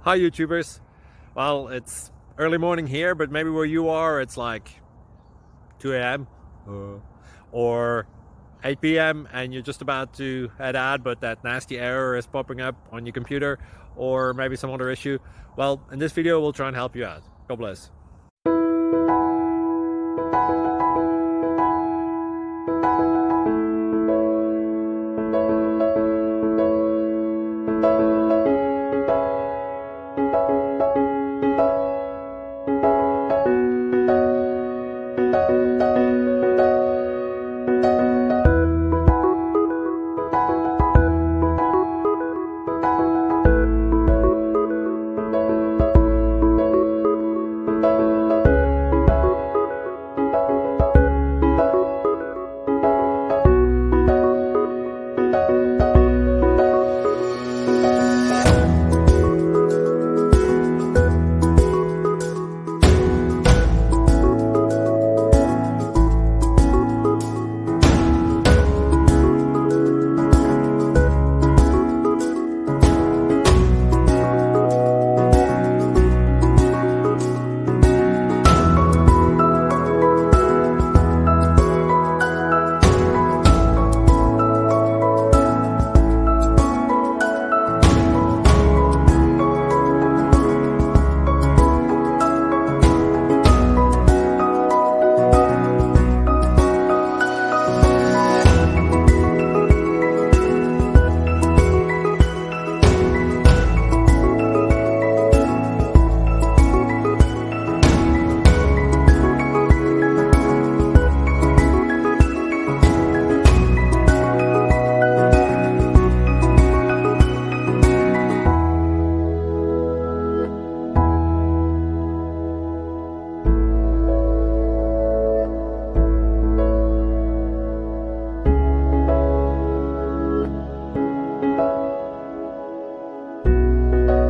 Hi YouTubers. Well, it's early morning here, but maybe where you are it's like 2 a.m. or 8 p.m. and you're just about to head out, but that nasty error is popping up on your computer, or maybe some other issue. Well, in this video we'll try and help you out. God bless.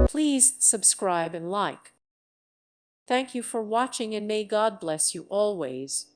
Please subscribe and like. Thank you for watching, and may God bless you always.